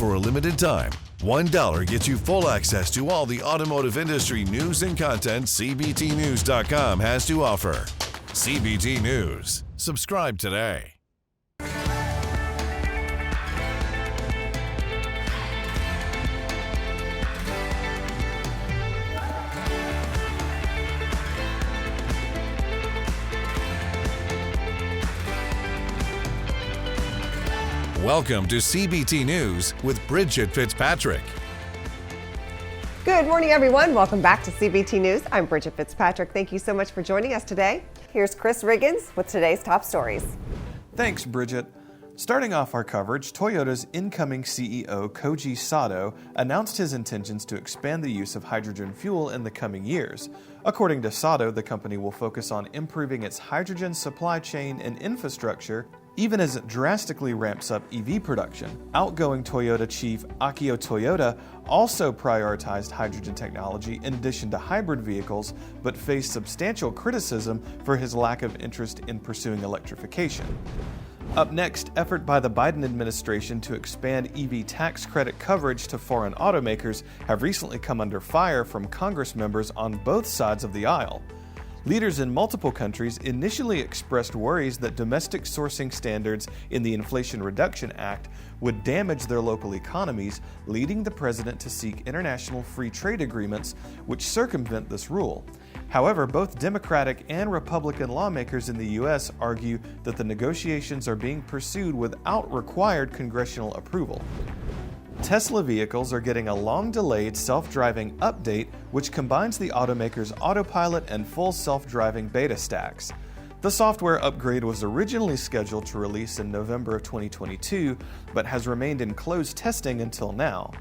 for a limited time, $1 gets you full access to all the automotive industry news and content CBTNews.com has to offer. CBT News. Subscribe today. Welcome to CBT News with Bridget Fitzpatrick. Good morning, everyone. Welcome back to CBT News. I'm Bridget Fitzpatrick. Thank you so much for joining us today. Here's Chris Riggins with today's top stories. Thanks, Bridget. Starting off our coverage, Toyota's incoming CEO, Koji Sato, announced his intentions to expand the use of hydrogen fuel in the coming years. According to Sato, the company will focus on improving its hydrogen supply chain and infrastructure, even as it drastically ramps up EV production. Outgoing Toyota chief Akio Toyoda also prioritized hydrogen technology in addition to hybrid vehicles, but faced substantial criticism for his lack of interest in pursuing electrification. Up next, effort by the Biden administration to expand EV tax credit coverage to foreign automakers have recently come under fire from Congress members on both sides of the aisle. Leaders in multiple countries initially expressed worries that domestic sourcing standards in the Inflation Reduction Act would damage their local economies, leading the president to seek international free trade agreements which circumvent this rule. However, both Democratic and Republican lawmakers in the U.S. argue that the negotiations are being pursued without required congressional approval. Tesla vehicles are getting a long-delayed self-driving update which combines the automaker's autopilot and full self-driving beta stacks. The software upgrade was originally scheduled to release in November of 2022, but has remained in closed testing until now.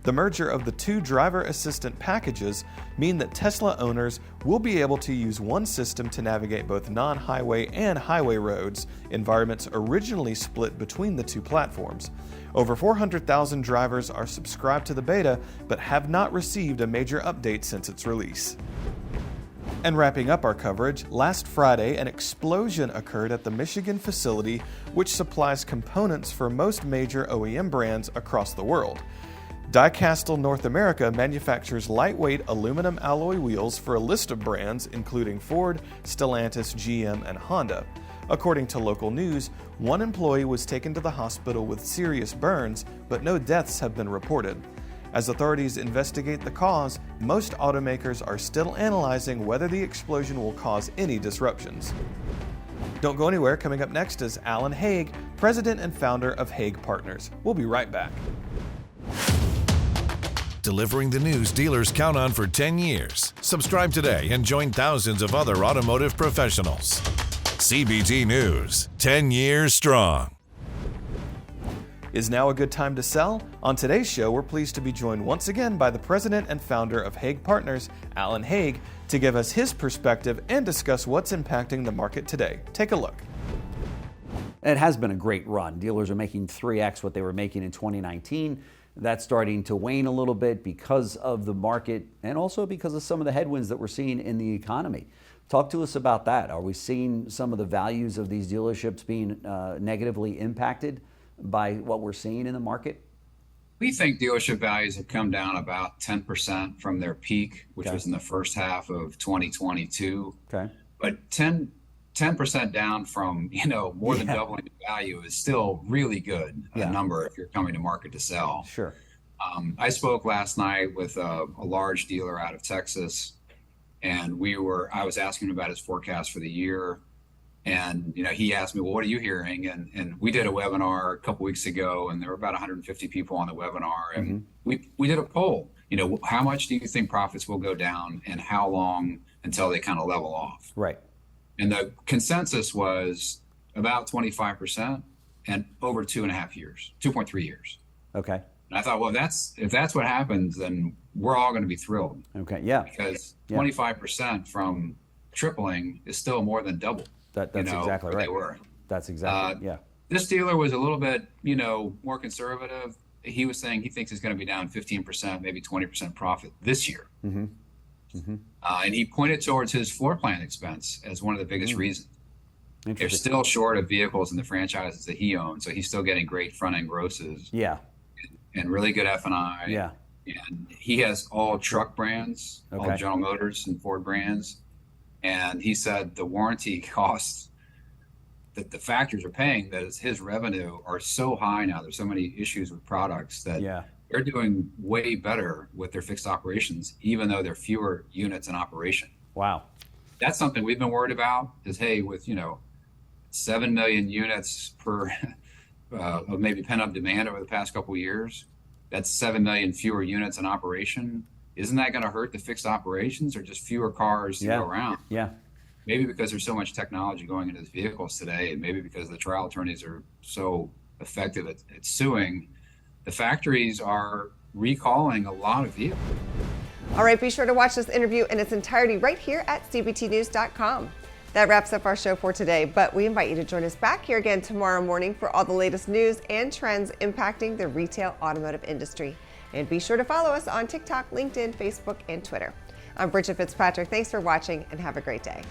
The merger of the two driver assistant packages mean that Tesla owners will be able to use one system to navigate both non-highway and highway roads, environments originally split between the two platforms. Over 400,000 drivers are subscribed to the beta, but have not received a major update since its release. And wrapping up our coverage, last Friday an explosion occurred at the Michigan facility which supplies components for most major OEM brands across the world. Diecastle North America manufactures lightweight aluminum alloy wheels for a list of brands including Ford, Stellantis, GM, and Honda. According to local news, one employee was taken to the hospital with serious burns, but no deaths have been reported. As authorities investigate the cause, most automakers are still analyzing whether the explosion will cause any disruptions. Don't go anywhere. Coming up next is Alan Haig, president and founder of Haig Partners. We'll be right back. Delivering the news dealers count on for 10 years. Subscribe today and join thousands of other automotive professionals. CBT News, 10 years strong. Is now a good time to sell? On today's show, we're pleased to be joined once again by the president and founder of Haig Partners, Alan Haig, to give us his perspective and discuss what's impacting the market today. Take a look. It has been a great run. Dealers are making 3x what they were making in 2019. That's starting to wane a little bit because of the market and also because of some of the headwinds that we're seeing in the economy. Talk to us about that. Are we seeing some of the values of these dealerships being negatively impacted by what we're seeing in the market? We think dealership values have come down about 10% from their peak, which was in the first half of 2022. Okay. But 10% down from, more than doubling the value is still really good number if you're coming to market to sell. Sure. I spoke last night with a large dealer out of Texas, and I was asking him about his forecast for the year. And, he asked me, well, what are you hearing? And we did a webinar a couple weeks ago, and there were about 150 people on the webinar. And we did a poll, how much do you think profits will go down and how long until they kind of level off? Right. And the consensus was about 25% and over 2.3 years. Okay. And I thought, well, if that's what happens, then we're all going to be thrilled. Okay. Yeah. Because 25% from tripling is still more than double. That's exactly right. They were. That's exactly, This dealer was a little bit, more conservative. He was saying he thinks it's going to be down 15%, maybe 20% profit this year. Mm-hmm. Mm-hmm. And he pointed towards his floor plan expense as one of the biggest reasons. They're still short of vehicles in the franchises that he owns, so he's still getting great front-end grosses. Yeah. and really good F&I. Yeah. And he has all truck brands, all Okay. General Motors and Ford brands. And he said the warranty costs that the factories are paying, that is his revenue, are so high now. There's so many issues with products that they're doing way better with their fixed operations, even though there are fewer units in operation. Wow. That's something we've been worried about is, hey, with, 7 million units per of maybe pent-up demand over the past couple of years, that's 7 million fewer units in operation. Isn't that going to hurt the fixed operations, or just fewer cars to go around? Yeah. Maybe because there's so much technology going into these vehicles today, and maybe because the trial attorneys are so effective at suing, the factories are recalling a lot of vehicles. All right, be sure to watch this interview in its entirety right here at cbtnews.com. That wraps up our show for today, but we invite you to join us back here again tomorrow morning for all the latest news and trends impacting the retail automotive industry. And be sure to follow us on TikTok, LinkedIn, Facebook, and Twitter. I'm Bridget Fitzpatrick. Thanks for watching, and have a great day.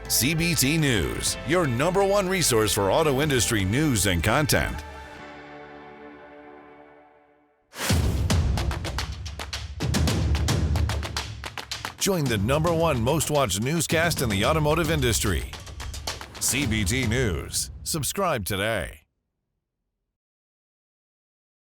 CBT News, your #1 resource for auto industry news and content. Join the #1 most watched newscast in the automotive industry. CBT News. Subscribe today.